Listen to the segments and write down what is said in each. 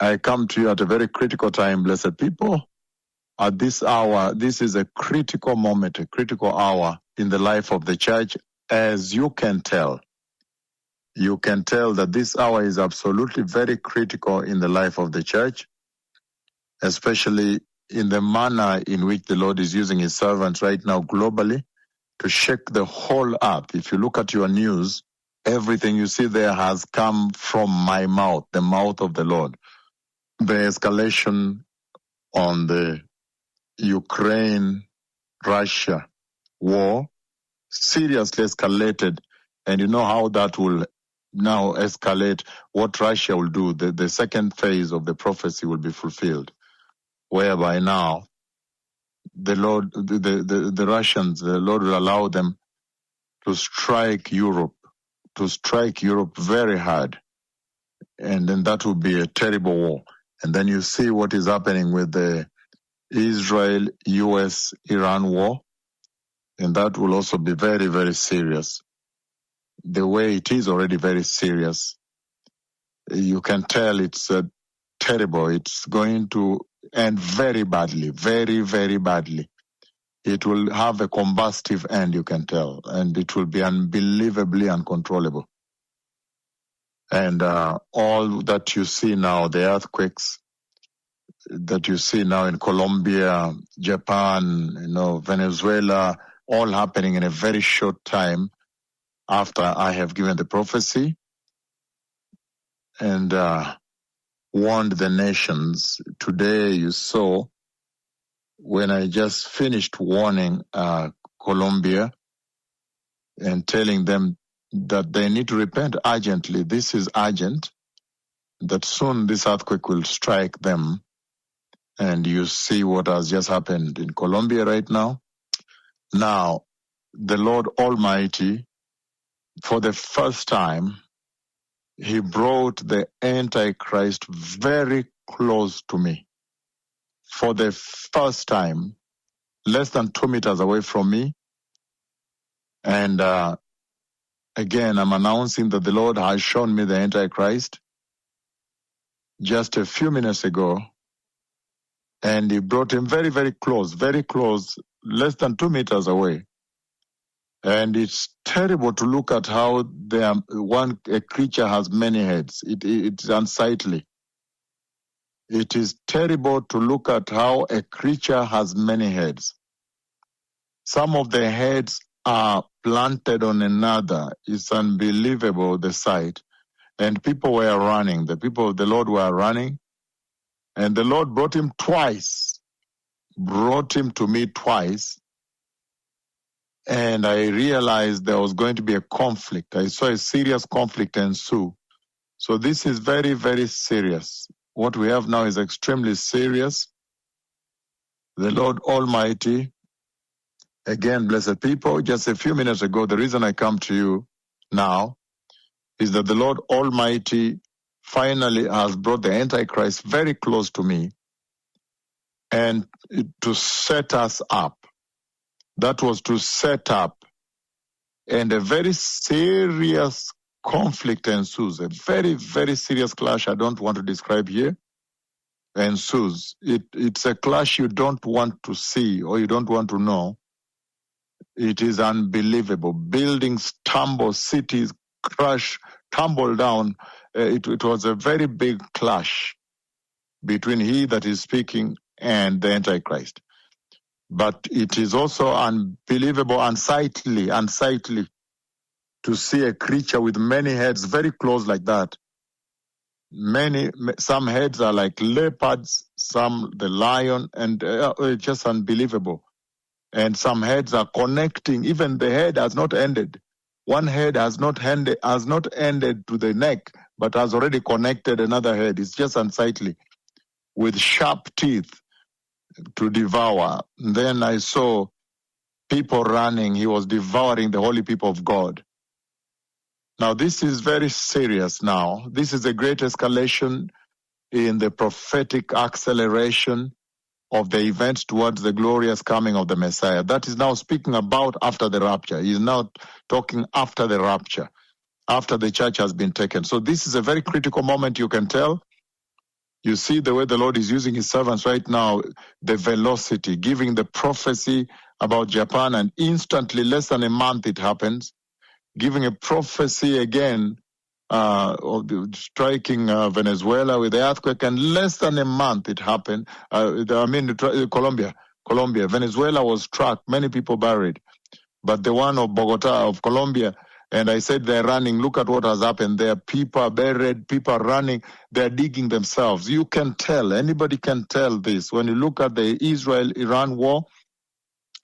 I come to you at a very critical time, blessed people. At this hour, this is a critical moment, a critical hour in the life of the church, as you can tell. You can tell that this hour is absolutely very critical in the life of the church, especially in the manner in which the Lord is using his servants right now globally to shake the whole earth. If you look at your news, everything you see there has come from my mouth, the mouth of the Lord. The escalation on the Ukraine-Russia war seriously escalated, and you know how that will now escalate, what Russia will do. The second phase of the prophecy will be fulfilled, whereby now the Lord, the Russians, the Lord will allow them to strike Europe very hard, and then that will be a terrible war. And then you see what is happening with the Israel, US, Iran war, and that will also be very, very serious. The way it is already very serious. You can tell it's terrible. It's going to end very badly, very, very badly. It will have a combustive end, you can tell, and it will be unbelievably uncontrollable. And all that you see now, the earthquakes that you see now in Colombia, Japan, Venezuela, all happening in a very short time after I have given the prophecy and warned the nations. Today you saw when I just finished warning Colombia and telling them that they need to repent urgently. This is urgent, that soon this earthquake will strike them. And you see what has just happened in Colombia right now. Now, the Lord Almighty, for the first time, he brought the Antichrist very close to me. For the first time, less than 2 meters away from me. And again, I'm announcing that the Lord has shown me the Antichrist just a few minutes ago. And he brought him very, very close, less than 2 meters away. And it's terrible to look at how a creature has many heads. It's unsightly. It is terrible to look at how a creature has many heads. Some of the heads are planted on another. It's unbelievable, the sight. And people were running. The people of the Lord were running. And the Lord brought him to me twice. And I realized there was going to be a conflict. I saw a serious conflict ensue. So this is very, very serious. What we have now is extremely serious. The Lord Almighty, again, blessed people, just a few minutes ago, the reason I come to you now is that the Lord Almighty finally has brought the Antichrist very close to me and to set us up. That was to set up, and a very serious conflict ensues, a very, very serious clash I don't want to describe here ensues. It's a clash you don't want to see or you don't want to know. It is unbelievable. Buildings tumble, cities crash, tumble down. It was a very big clash between he that is speaking and the Antichrist. But it is also unbelievable, unsightly to see a creature with many heads very close like that. Some heads are like leopards, some the lion, and it's just unbelievable. And some heads are connecting. Even the head has not ended. One head has not ended to the neck, but has already connected another head. It's just unsightly, with sharp teeth to devour. And then I saw people running. He was devouring the holy people of God. Now this is very serious now. This is a great escalation in the prophetic acceleration of the events towards the glorious coming of the Messiah. That is now speaking about after the rapture. He is now talking after the rapture, after the church has been taken. So this is a very critical moment, you can tell. You see the way the Lord is using his servants right now, the velocity, giving the prophecy about Japan, and instantly, less than a month, it happens. Giving a prophecy again, striking Venezuela with the earthquake, and less than a month it happened. Colombia. Venezuela was struck, many people buried. But the one of Bogota, of Colombia, and I said they're running. Look at what has happened there. People are buried, people are running, they're digging themselves. You can tell, anybody can tell this. When you look at the Israel-Iran war,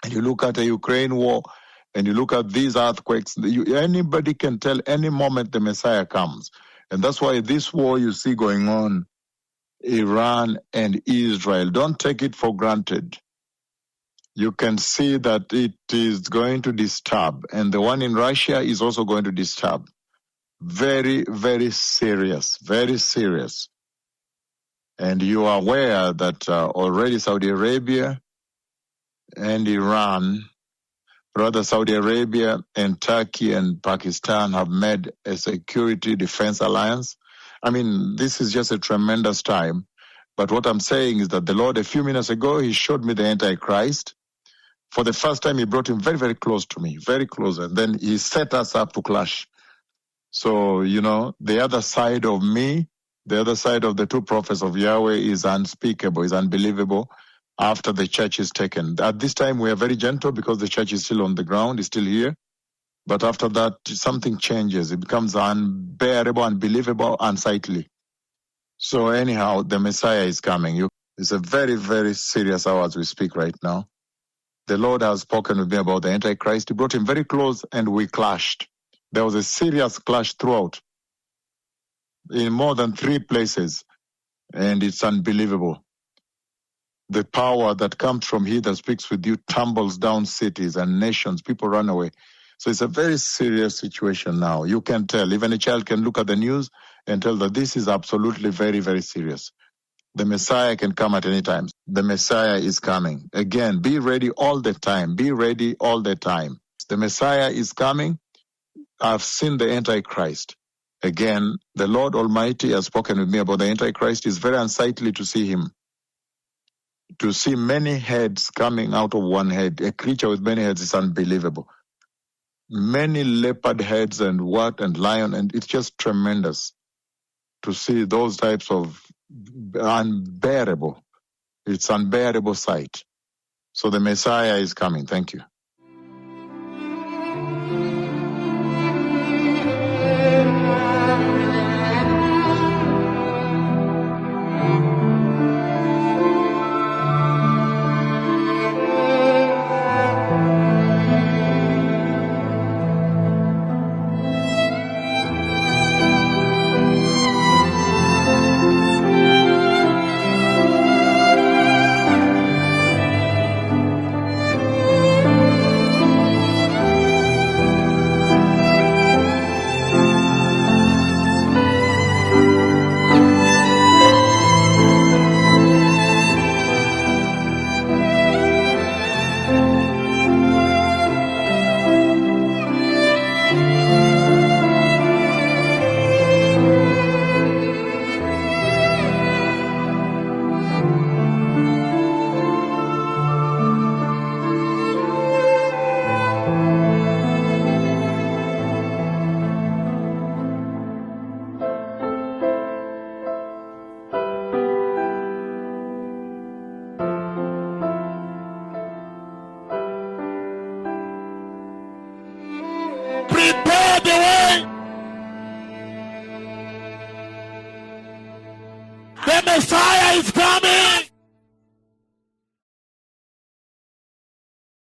and you look at the Ukraine war, and you look at these earthquakes, anybody can tell any moment the Messiah comes. And that's why this war you see going on, Iran and Israel, don't take it for granted. You can see that it is going to disturb. And the one in Russia is also going to disturb. Very, very serious, very serious. And you are aware that already Saudi Arabia and Iran, rather Saudi Arabia and Turkey and Pakistan have made a security defense alliance. I mean, this is just a tremendous time. But what I'm saying is that the Lord, a few minutes ago, he showed me the Antichrist. For the first time, he brought him very, very close to me, very close. And then he set us up to clash. So, the other side of me, the other side of the two prophets of Yahweh is unspeakable, is unbelievable after the church is taken. At this time, we are very gentle because the church is still on the ground, is still here. But after that, something changes. It becomes unbearable, unbelievable, unsightly. So anyhow, the Messiah is coming. It's a very, very serious hour as we speak right now. The Lord has spoken with me about the Antichrist. He brought him very close and we clashed. There was a serious clash throughout in more than 3 places. And it's unbelievable. The power that comes from he that speaks with you tumbles down cities and nations. People run away. So it's a very serious situation now. You can tell. Even a child can look at the news and tell that this is absolutely very, very serious. The Messiah can come at any time. The Messiah is coming. Again, be ready all the time. Be ready all the time. The Messiah is coming. I've seen the Antichrist. Again, the Lord Almighty has spoken with me about the Antichrist. It's very unsightly to see him. To see many heads coming out of one head. A creature with many heads is unbelievable. Many leopard heads and lion, and it's just tremendous to see those types of unbearable. It's unbearable sight. So the Messiah is coming. Thank you. Prepare the way. The Messiah is coming.